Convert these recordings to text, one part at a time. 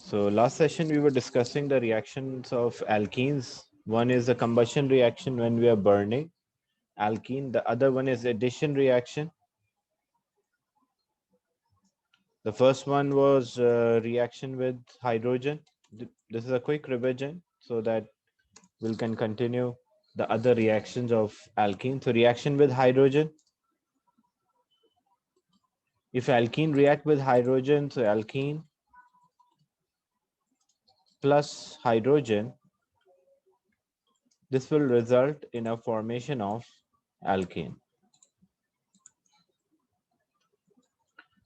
So last session we were discussing the reactions of alkenes. One is a combustion reaction when we are burning alkene. The other one is addition reaction. The first one was reaction with hydrogen. This is a quick revision so that we can continue the other reactions of alkene. So reaction with hydrogen. If alkene react with hydrogen, so alkene plus hydrogen, this will result in a formation of alkane.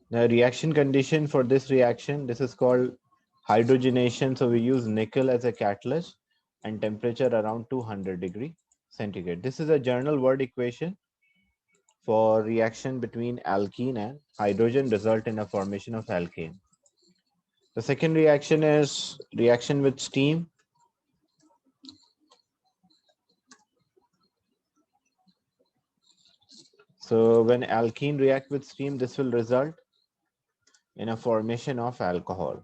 The reaction condition for this reaction, this is called hydrogenation. So we use nickel as a catalyst and temperature around 200 degree centigrade. This is a general word equation for reaction between alkene and hydrogen result in a formation of alkane. The second reaction is reaction with steam. So when alkene react with steam, this will result in a formation of alcohol.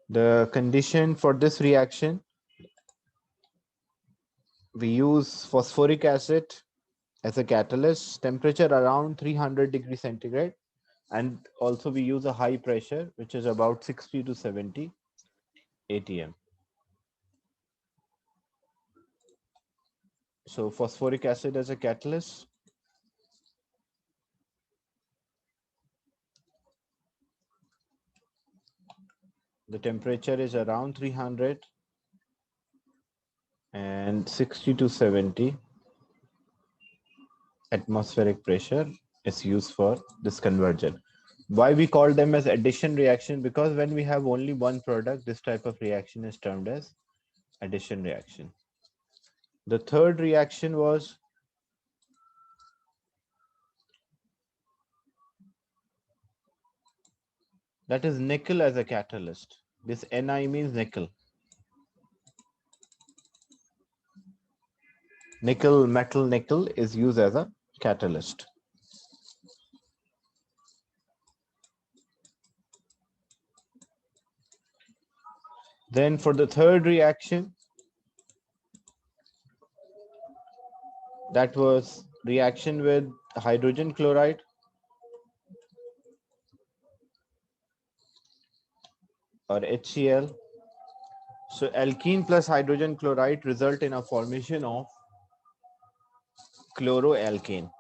The condition for this reaction, we use phosphoric acid as a catalyst, temperature around 300 degrees centigrade, and also we use a high pressure, which is about 60 to 70 atm. So phosphoric acid as a catalyst, the temperature is around 300 and 60 to 70 atmospheric pressure is used for this conversion. Why we call them as addition reaction? Because when we have only one product, this type of reaction is termed as addition reaction. The third reaction was that is nickel as a catalyst. This Ni means nickel. Nickel, metal nickel is used as a catalyst. Then for the third reaction, that was reaction with hydrogen chloride. Or HCl. So alkene plus hydrogen chloride result in a formation of chloroalkane.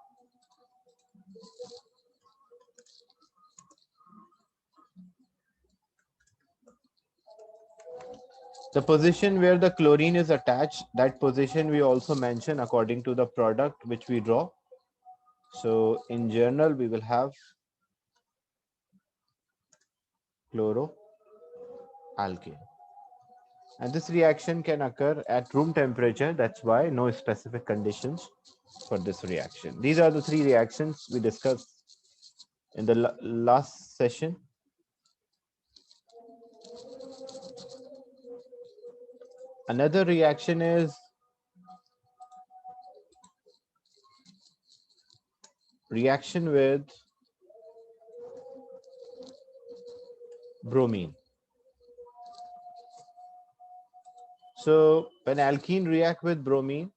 The position where the chlorine is attached, that position we also mention according to the product which we draw. So in general, we will have chloroalkane. And this reaction can occur at room temperature. That's why no specific conditions for this reaction. These are the three reactions we discussed in the last session. Another reaction is reaction with bromine. So when alkene react with bromine,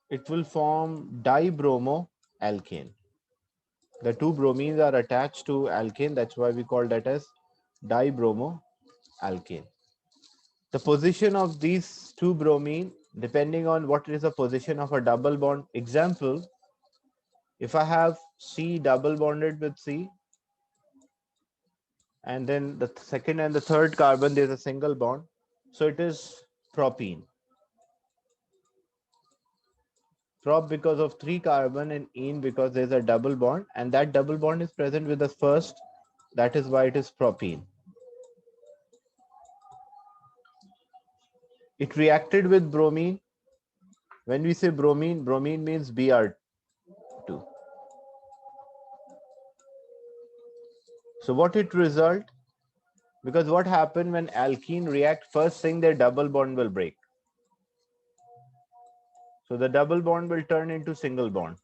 it will form dibromoalkane. The two bromines are attached to alkane. That's why we call that as dibromoalkane. The position of these two bromine, depending on what is the position of a double bond. Example, if I have C double bonded with C, and then the second and the third carbon, there's a single bond. So it is propene. Prop because of 3 carbon and ene because there's a double bond, and that double bond is present with the first. That is why it is propene. It reacted with bromine. When we say bromine, bromine means Br2. So what it result? Because what happened when alkene react, first thing their double bond will break. So the double bond will turn into single bond.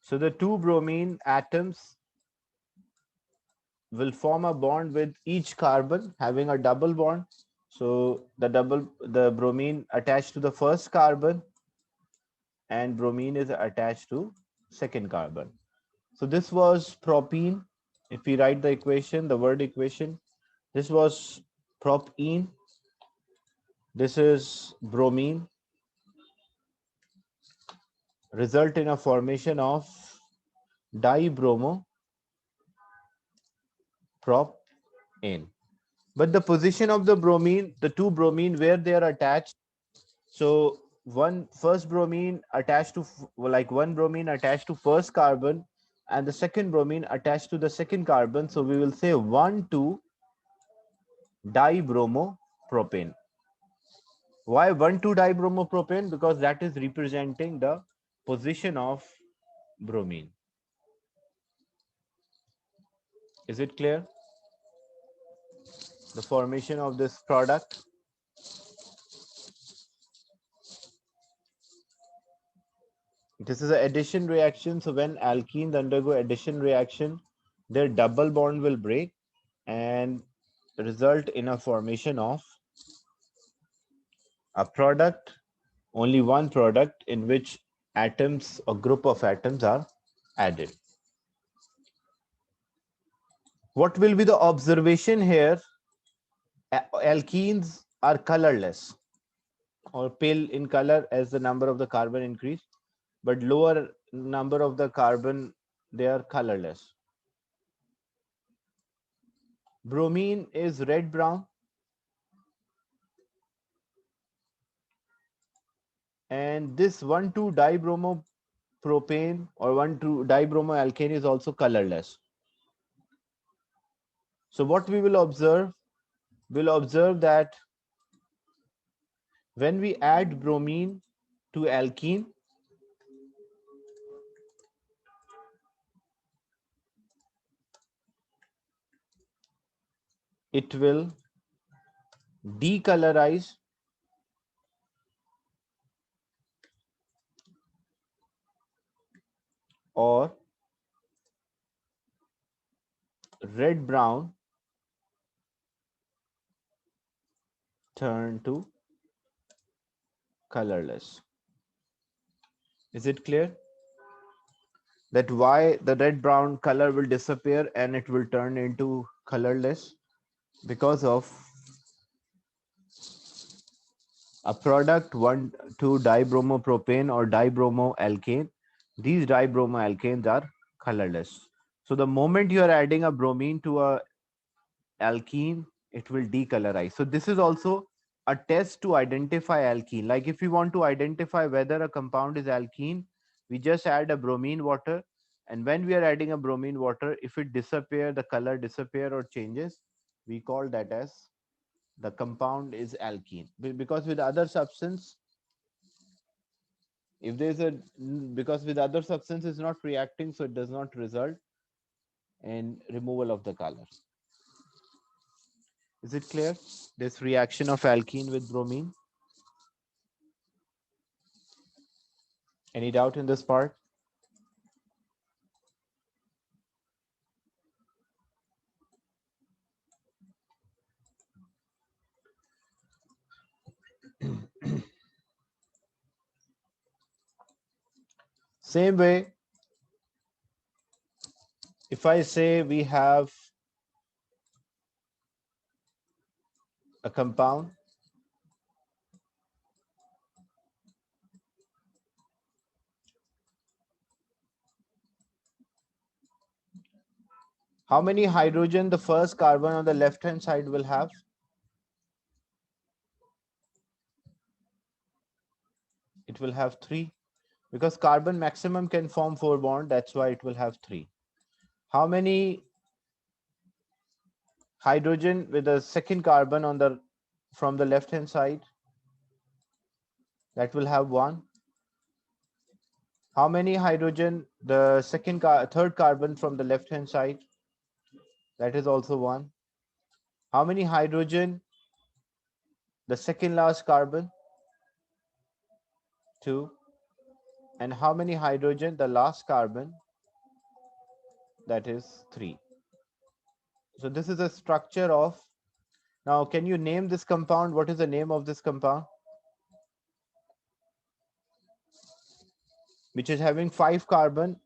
So the two bromine atoms will form a bond with each carbon having a double bond. So the bromine attached to the first carbon and bromine is attached to second carbon. So this was propene. If we write the equation, the word equation, this was propene. This is bromine, result in a formation of dibromopropane. But the position of the bromine, the two bromine, where they are attached. So one first bromine attached to like one bromine attached to first carbon and the second bromine attached to the second carbon. So we will say 1,2 dibromopropane. Why 1,2 dibromopropane? Because that is representing the position of bromine. Is it clear? The formation of this product. This is an addition reaction. So when alkenes undergo addition reaction, their double bond will break and result in a formation of a product, only one product in which atoms or group of atoms are added. What will be the observation here? Alkenes are colorless or pale in color as the number of the carbon increase, but lower number of the carbon, they are colorless. Bromine is red brown and this 1,2 dibromopropane or 1,2 dibromoalkane is also colorless. So what we will observe, we'll observe that when we add bromine to alkene, it will decolorize or red brown turn to colorless. Is it clear that why the red brown color will disappear and it will turn into colorless? Because of a product 1,2 dibromopropane or dibromoalkane. These dibromoalkanes are colorless. So the moment you are adding a bromine to a alkene, it will decolorize. So this is also a test to identify alkene. Like if we want to identify whether a compound is alkene, we just add a bromine water. And when we are adding a bromine water, if it disappear, the color disappear or changes, we call that as the compound is alkene. Because with other substance, if there's a because with other substance is not reacting, so it does not result in removal of the color. Is it clear? This reaction of alkene with bromine. Any doubt in this part? Same way, if I say we have a compound, how many hydrogen the first carbon on the left hand side will have? It will have 3 because carbon maximum can form 4 bond. That's why it will have 3. How many hydrogen with the second carbon on the from the left hand side? That will have 1. How many hydrogen? The third carbon from the left hand side? That is also 1. How many hydrogen? The second last carbon? 2. And how many hydrogen? The last carbon? That is 3. So this is a structure of. Now, can you name this compound? What is the name of this compound? Which is having 5 carbon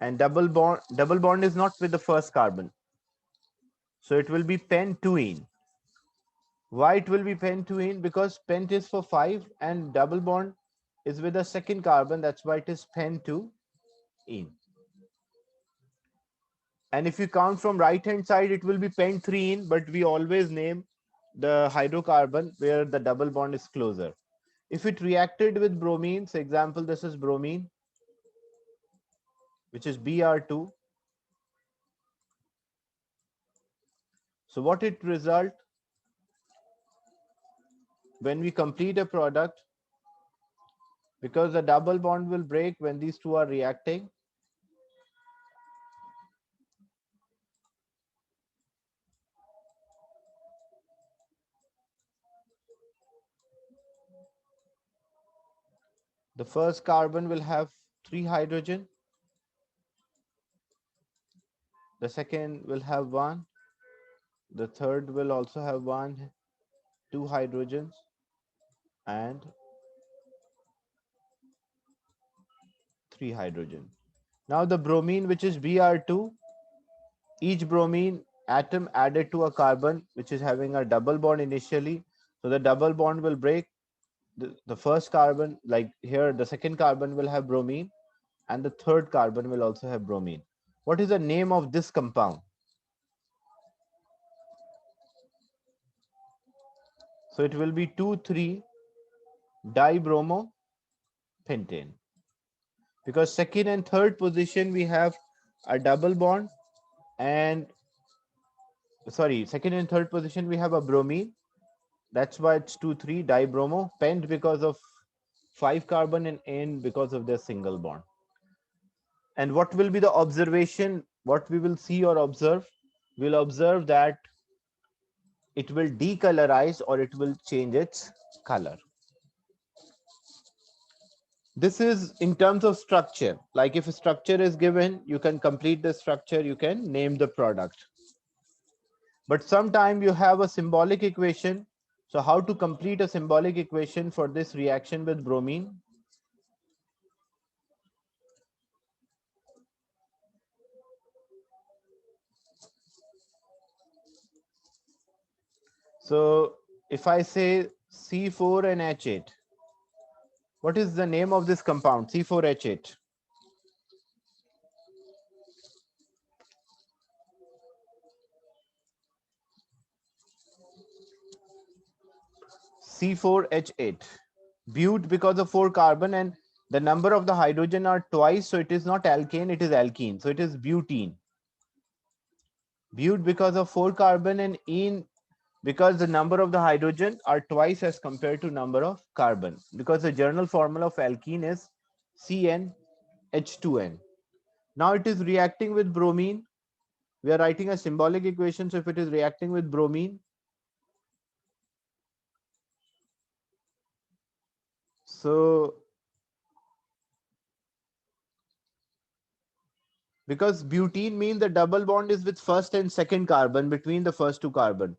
and double bond. Double bond is not with the first carbon. So it will be pentuene. Why it will be pentuene? Because pent is for 5 and double bond is with the second carbon. That's why it is pentuene. And if you count from right hand side, it will be penthreene, but we always name the hydrocarbon where the double bond is closer. If it reacted with bromine, for example, this is bromine, which is Br2. So what it result when we complete a product, because the double bond will break when these two are reacting. The first carbon will have 3 hydrogen. The second will have 1. The third will also have 1, 2 hydrogens, and 3 hydrogen. Now the bromine, which is Br2, each bromine atom added to a carbon which is having a double bond initially. So the double bond will break. The first carbon, like here, the second carbon will have bromine, and the third carbon will also have bromine. What is the name of this compound? So it will be 2,3-dibromopentane. Because second and third position we have a double bond, and second and third position we have a bromine. That's why it's 2,3-dibromo. Pent because of 5 carbon, and N because of their single bond. And what will be the observation? What we will see or observe? We'll observe that it will decolorize or it will change its color. This is in terms of structure. Like if a structure is given, you can complete the structure, you can name the product. But sometimes you have a symbolic equation. So how to complete a symbolic equation for this reaction with bromine? So if I say C4 and H8, what is the name of this compound? C4H8. C4H8. Bute because of 4 carbon and the number of the hydrogen are twice. So it is not alkane, it is alkene. So it is butene. Bute because of 4 carbon and ene because the number of the hydrogen are twice as compared to number of carbon. Because the general formula of alkene is CnH2n. Now it is reacting with bromine. We are writing a symbolic equation. So if it is reacting with bromine, so because butene means the double bond is with first and second carbon between the first 2 carbon.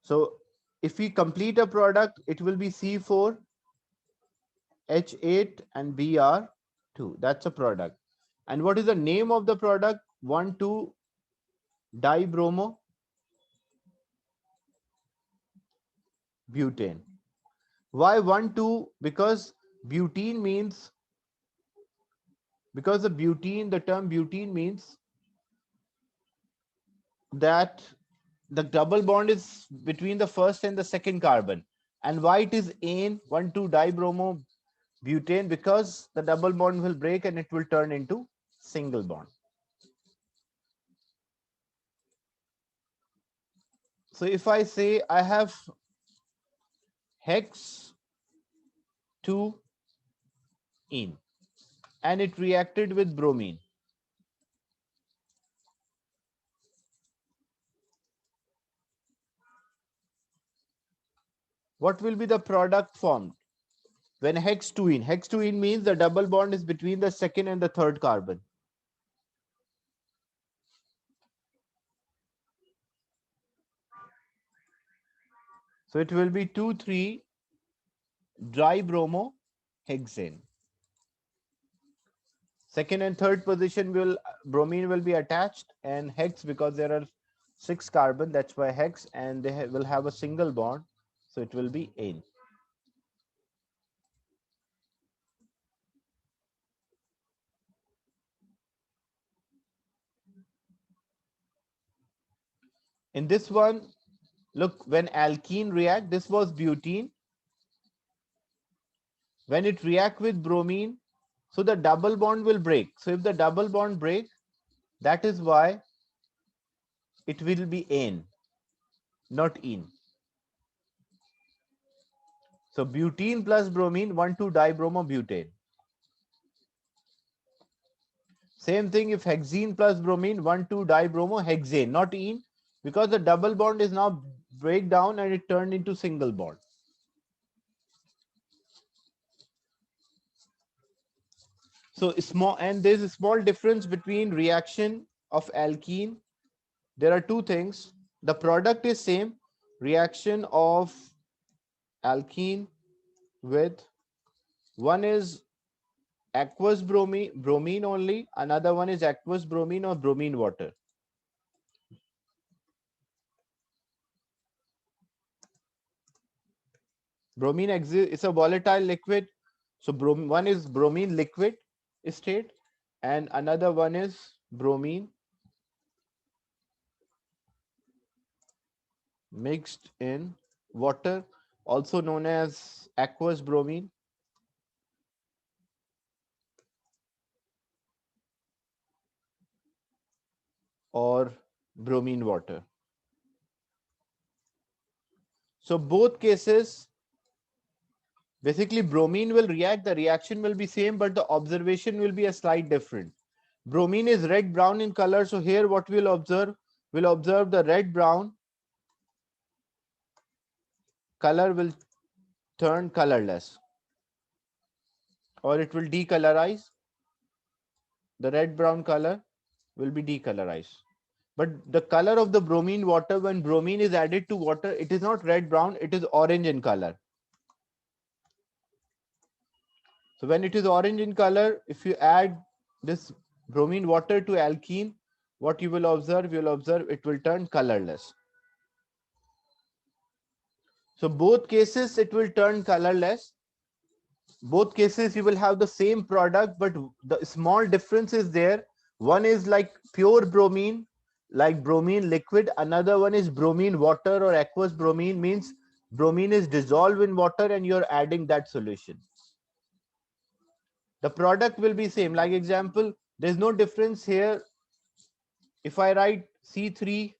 So if we complete a product, it will be C4H8 and Br2. That's a product. And what is the name of the product? 1,2-dibromobutane. Why 1,2? Because butene means, because the butene, the term butene means that the double bond is between the first and the second carbon. And why it is ane, 1,2-dibromobutane? Because the double bond will break and it will turn into single bond. So if I say I have hex 2 ene, and it reacted with bromine. What will be the product formed when hex 2 ene? Hex 2 ene means the double bond is between the second and the third carbon. So it will be 2,3 dibromohexane. Second and third position will bromine will be attached, and hex, because there are 6 carbon, that's why hex, and they will have a single bond, so it will be ane. In this one, look, when alkene react, this was butene. When it react with bromine, so the double bond will break. So if the double bond break, that is why it will be ane, not ene. So butene plus bromine, 1,2-dibromobutane. Same thing if hexene plus bromine, 1,2-dibromohexane, not ene, because the double bond is now break down and it turned into single bond. So small, and there's a small difference between reaction of alkene. There are two things. The product is same. Reaction of alkene with one is aqueous bromine only. Another one is aqueous bromine or bromine water. Bromine is a volatile liquid. So one is bromine liquid state and another one is bromine mixed in water, also known as aqueous bromine or bromine water. So both cases, basically bromine will react, the reaction will be same, but the observation will be a slight different. Bromine is red brown in color, so here what we'll observe the red brown color will turn colorless, or it will decolorize. The red brown color will be decolorized. But the color of the bromine water, when bromine is added to water, it is not red brown, it is orange in color. So when it is orange in color, if you add this bromine water to alkene, what you will observe? You will observe it will turn colorless. So both cases it will turn colorless. Both cases you will have the same product, but the small difference is there. One is like pure bromine, like bromine liquid. Another one is bromine water or aqueous bromine, means bromine is dissolved in water and you're adding that solution. The product will be same. Like example, there's no difference here. If I write C3H6,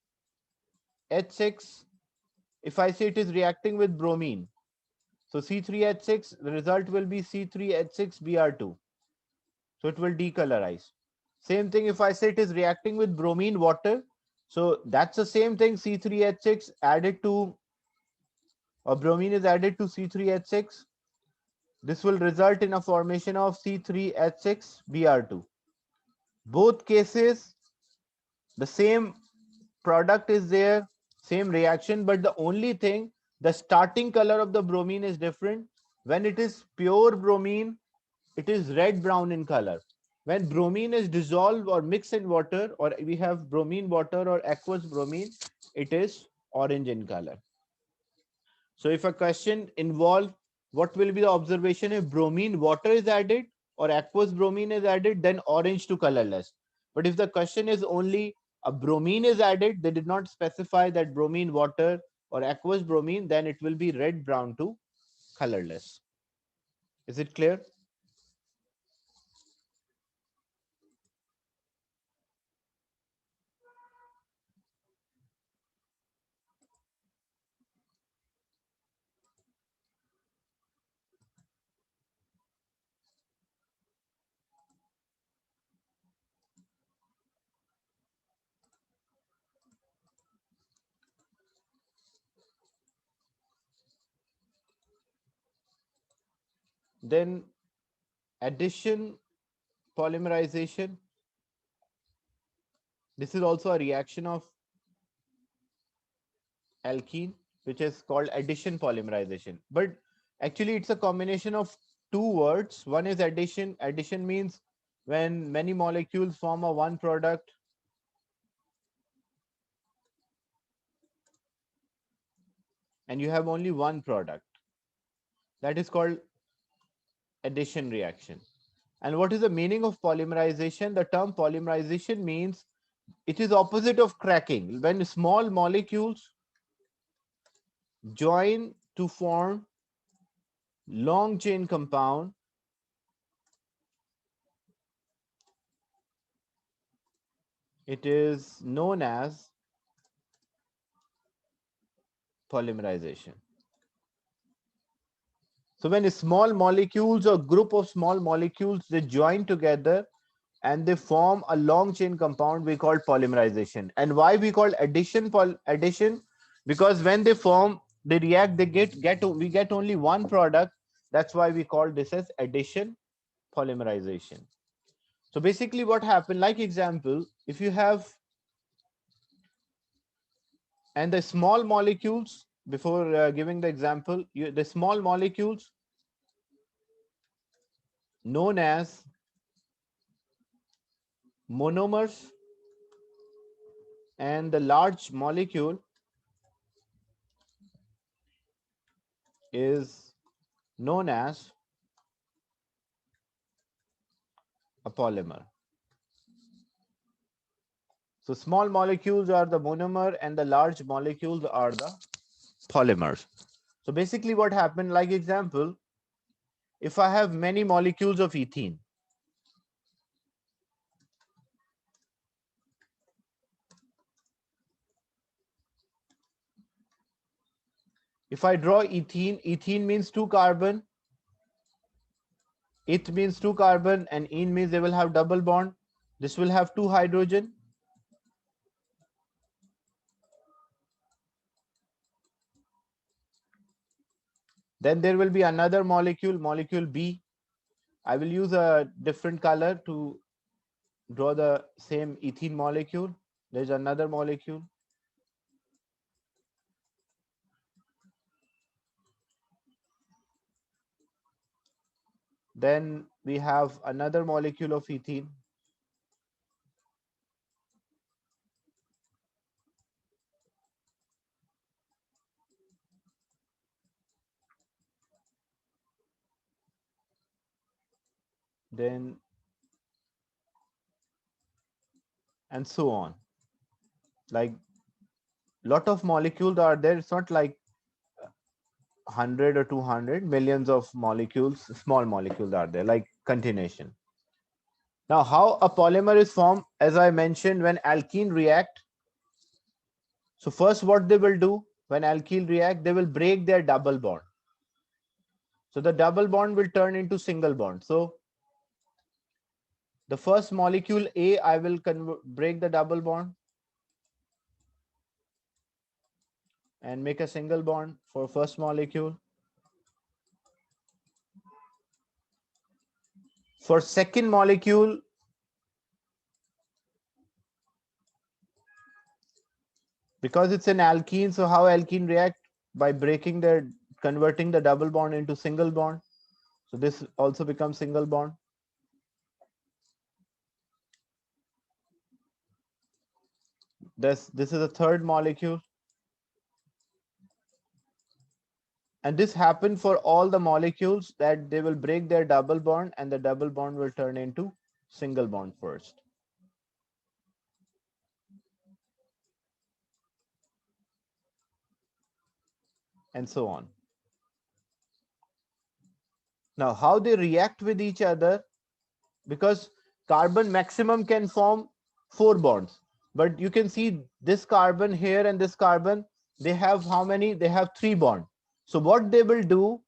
if I say it is reacting with bromine, so C3H6, the result will be C3H6Br2. So it will decolorize. Same thing if I say it is reacting with bromine water. So that's the same thing, C3H6 added to, or bromine is added to C3H6. This will result in a formation of C3H6Br2. Both cases, the same product is there, same reaction, but the only thing, the starting color of the bromine is different. When it is pure bromine, it is red brown in color. When bromine is dissolved or mixed in water, or we have bromine water or aqueous bromine, it is orange in color. So if a question involves what will be the observation if bromine water is added or aqueous bromine is added, then orange to colorless. But if the question is only a bromine is added, they did not specify that bromine water or aqueous bromine, then it will be red brown to colorless. Is it clear? Then addition polymerization. This is also a reaction of alkene, which is called addition polymerization. But actually, it's a combination of two words. One is addition. Addition means when many molecules form a one product, and you have only one product. That is called addition reaction. And what is the meaning of polymerization? The term polymerization means it is opposite of cracking. When small molecules join to form long chain compound, it is known as polymerization. So when small molecules or group of small molecules, they join together and they form a long chain compound, we call polymerization. And why we call addition? Because when they form, they react, we get only one product. That's why we call this as addition polymerization. So basically what happened, like example, if you have, and the small molecules, before giving the example, the small molecules known as monomers, and the large molecule is known as a polymer. So small molecules are the monomer and the large molecules are the polymers. So basically what happened, like example, if I have many molecules of ethene, if I draw ethene means two carbon, it means two carbon, and ene means they will have double bond. This will have two hydrogen. Then there will be another molecule, molecule B. I will use a different color to draw the same ethene molecule. There's another molecule. Then we have another molecule of ethene. Then, and so on. Like lot of molecules are there. It's not like 100 or 200, millions of molecules, small molecules are there, like continuation. Now, how a polymer is formed, as I mentioned, when alkene react. So first what they will do, when alkene react, they will break their double bond. So the double bond will turn into single bond. So the first molecule A, I will break the double bond and make a single bond for first molecule. For second molecule, because it's an alkene, so how alkene react? By breaking their, converting the double bond into single bond. So this also becomes single bond. This is a third molecule. And this happened for all the molecules, that they will break their double bond and the double bond will turn into single bond first. And so on. Now, how they react with each other, because carbon maximum can form 4 bonds. But you can see this carbon here and this carbon, they have how many? They have 3 bonds. So what they will do,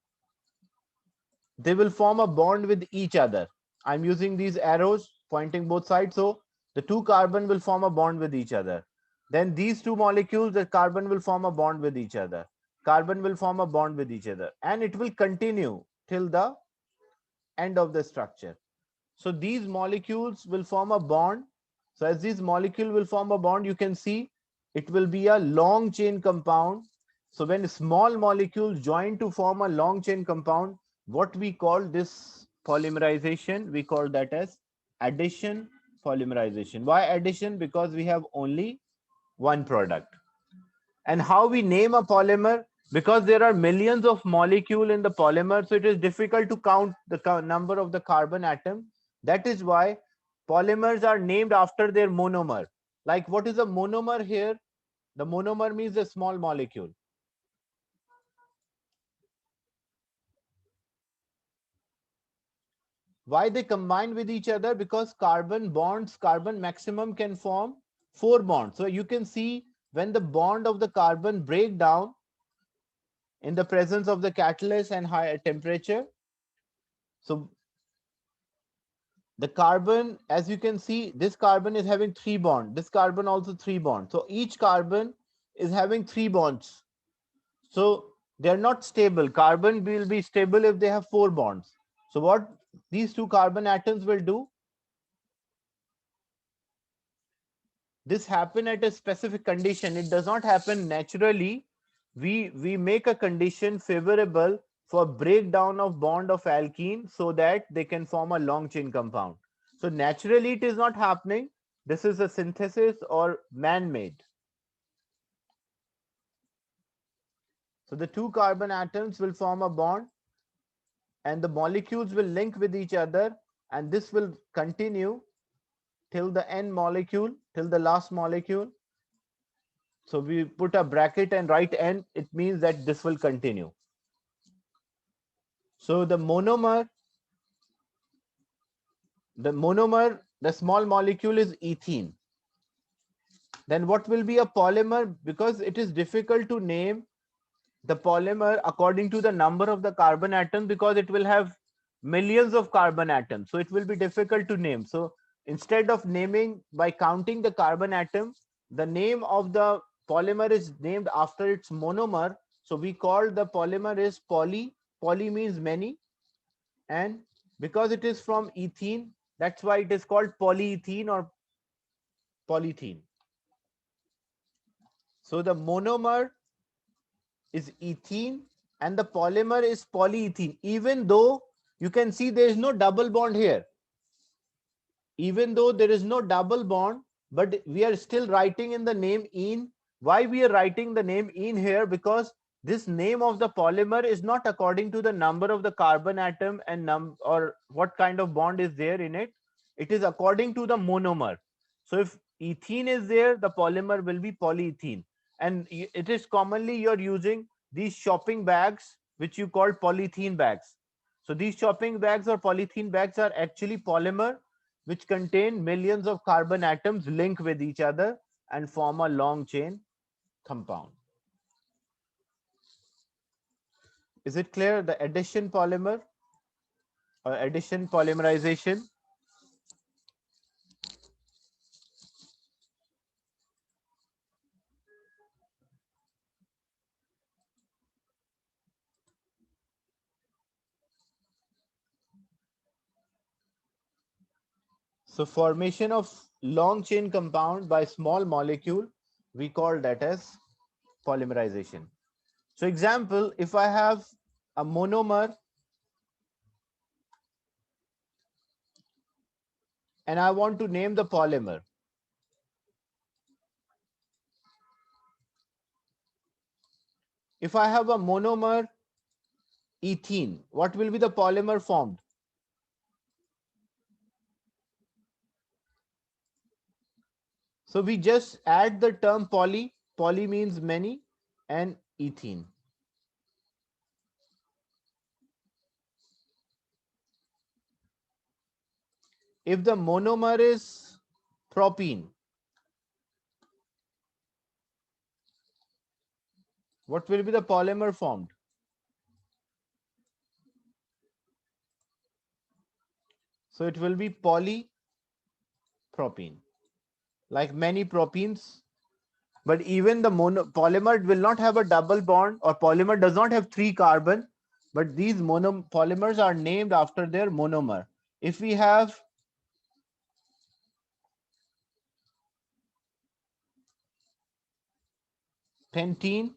they will form a bond with each other. I'm using these arrows pointing both sides. So the 2 carbon will form a bond with each other. Then these 2 molecules, the carbon will form a bond with each other. Carbon will form a bond with each other. And it will continue till the end of the structure. So these molecules will form a bond. So as these molecule will form a bond, you can see it will be a long chain compound. So when small molecules join to form a long chain compound, what we call this polymerization, we call that as addition polymerization. Why addition? Because we have only one product. And how we name a polymer? Because there are millions of molecules in the polymer, so it is difficult to count the number of the carbon atom. That is why polymers are named after their monomer. Like, what is a monomer here? The monomer means a small molecule. Why they combine with each other? Because carbon bonds, carbon maximum can form 4 bonds. So you can see when the bond of the carbon break down in the presence of the catalyst and higher temperature. So the carbon, as you can see, this carbon is having 3 bonds. This carbon also 3 bonds. So each carbon is having 3 bonds. So they're not stable. Carbon will be stable if they have 4 bonds. So what these two carbon atoms will do, this happen at a specific condition. It does not happen naturally. We make a condition favorable for breakdown of bond of alkene so that they can form a long chain compound. So naturally it is not happening. This is a synthesis or man-made. So the two carbon atoms will form a bond and the molecules will link with each other, and this will continue till the end molecule, till the last molecule. So we put a bracket and write N, it means that this will continue. So the monomer, the small molecule is ethene. Then what will be a polymer? Because it is difficult to name the polymer according to the number of the carbon atoms, because it will have millions of carbon atoms. So it will be difficult to name. So instead of naming by counting the carbon atom, the name of the polymer is named after its monomer. So we call the polymer is poly. Poly means many. And because it is from ethene, that's why it is called polyethene or polythene. So the monomer is ethene and the polymer is polyethene, even though you can see there is no double bond here. Even though there is no double bond, but we are still writing in the name ene. Why we are writing the name ene here? Because this name of the polymer is not according to the number of the carbon atom and or what kind of bond is there in it. It is according to the monomer. So if ethene is there, the polymer will be polyethene. And it is commonly you're using these shopping bags, which you call polythene bags. So these shopping bags or polythene bags are actually polymer which contain millions of carbon atoms linked with each other and form a long chain compound. Is it clear? The addition polymer or addition polymerization? So formation of long chain compound by small molecule, we call that as polymerization. So example, if I have a monomer and I want to name the polymer. If I have a monomer ethene, what will be the polymer formed? So we just add the term poly. Poly means many, and ethene. If the monomer is propene, what will be the polymer formed? So it will be polypropene, like many propenes. But even the polymer will not have a double bond, or polymer does not have 3 carbon, but these polymers are named after their monomer. If we have pentene,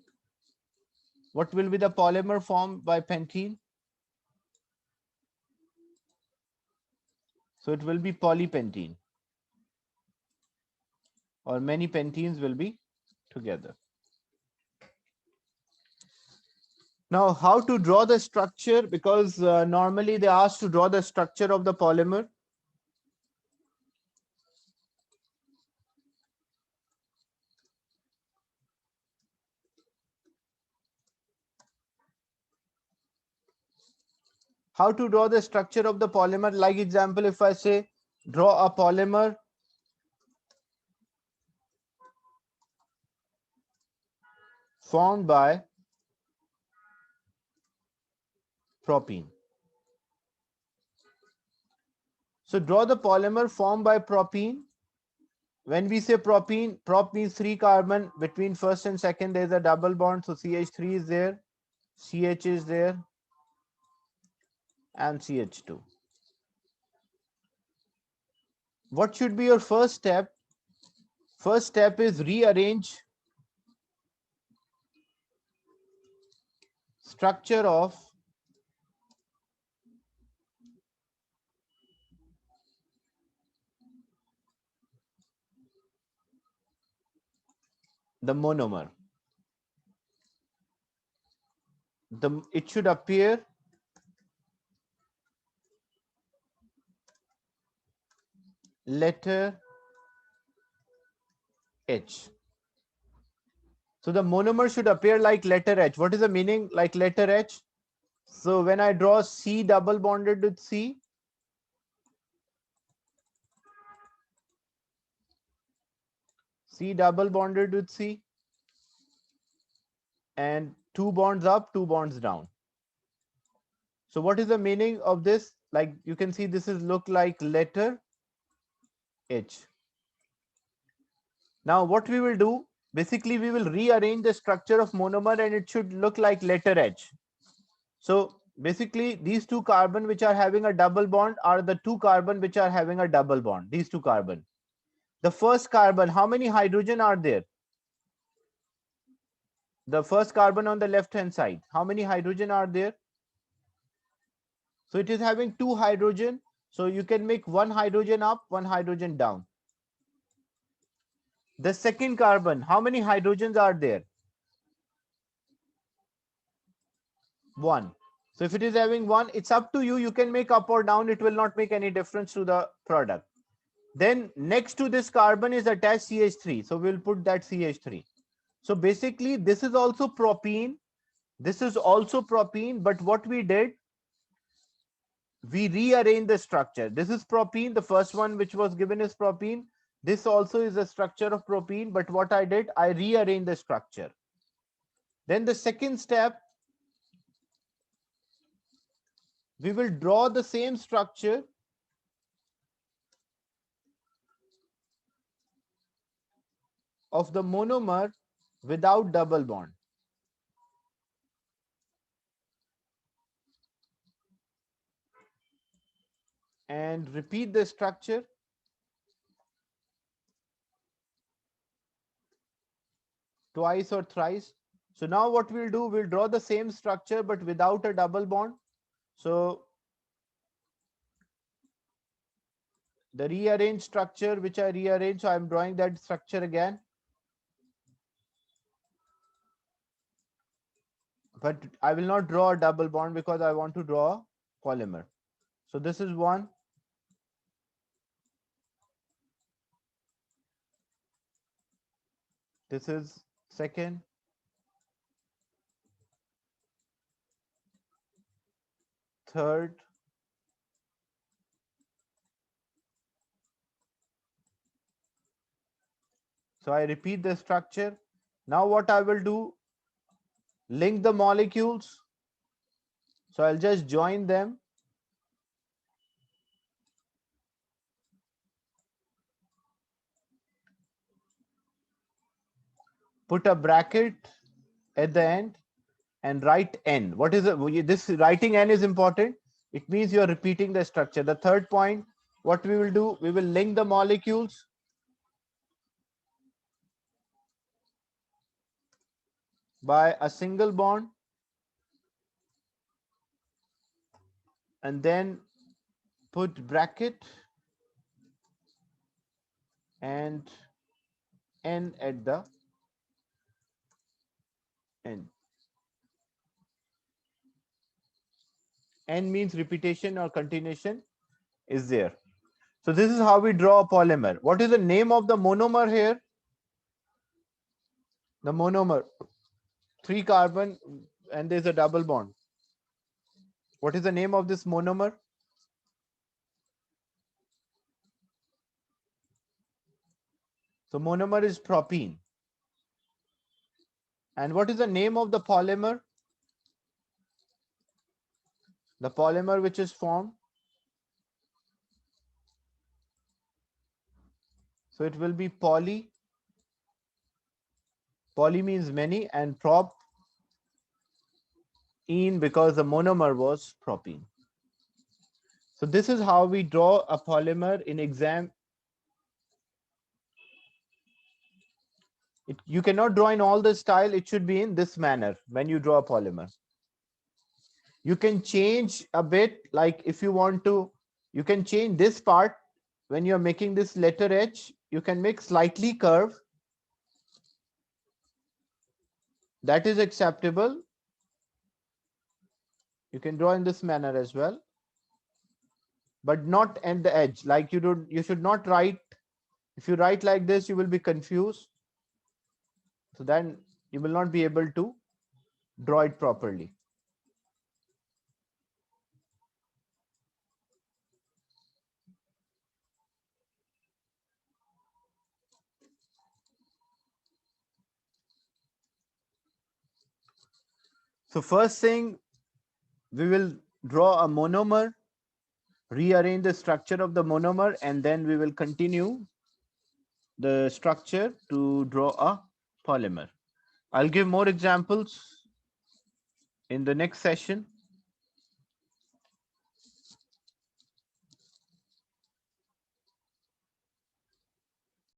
what will be the polymer formed by pentene? So it will be polypentene, or many pentenes will be together. Now, how to draw the structure? Because normally they ask to draw the structure of the polymer. How to draw the structure of the polymer? Like example, if I say draw a polymer formed by propene. So draw the polymer formed by propene. When we say propene, prop means 3 carbon. Between first and second, there is a double bond. So CH3 is there, CH is there, and CH2. What should be your first step? First step is rearrange structure of the monomer. It should appear letter H. So the monomer should appear like letter H. What is the meaning like letter H? So when I draw C double bonded with C, C double bonded with C, and 2 bonds up, 2 bonds down. So what is the meaning of this? Like you can see this is look like letter H. Now what we will do, basically we will rearrange the structure of monomer and it should look like letter H. So basically these 2 carbon which are having a double bond are the 2 carbon which are having a double bond, these 2 carbon. The first carbon, how many hydrogen are there? The first carbon on the left hand side, how many hydrogen are there? So it is having 2 hydrogen. So you can make 1 hydrogen up, 1 hydrogen down. The second carbon, how many hydrogens are there? 1. So if it is having 1, it's up to you. You can make up or down. It will not make any difference to the product. Then next to this carbon is attached CH3. So we'll put that CH3. So basically this is also propene. This is also propene. But what we did, we rearrange the structure. This is propene. The first one which was given is propene. This also is a structure of propene. But what I did, I rearranged the structure. Then the second step, we will draw the same structure of the monomer without double bond. And repeat the structure. Twice or thrice. So now what we'll do, we'll draw the same structure but without a double bond. So the rearranged structure which I rearrange, so I'm drawing that structure again. But I will not draw a double bond because I want to draw a polymer. So this is one. This is second. Third. So I repeat the structure. Now what I will do, link the molecules. So I'll just join them. Put a bracket at the end. and write N. What is this? Writing N is important. It means you are repeating the structure. The third point, what we will do, we will link the molecules by a single bond, and then put bracket and N at the end. N means repetition or continuation is there. So this is how we draw a polymer. What is the name of the monomer here? The monomer, 3 carbon and there's a double bond. What is the name of this monomer? So monomer is propene. And what is the name of the polymer? The polymer which is formed. So it will be poly. Poly means many, and prop ene because the monomer was propene. So this is how we draw a polymer in exam. You cannot draw in all the style. It should be in this manner when you draw a polymer. You can change a bit, like if you want to, you can change this part. When you're making this letter H, you can make slightly curve. That is acceptable. You can draw in this manner as well, but not at the edge. Like you should not write. If you write like this, you will be confused. So then you will not be able to draw it properly. So first thing, we will draw a monomer, rearrange the structure of the monomer, and then we will continue the structure to draw a polymer. I'll give more examples in the next session.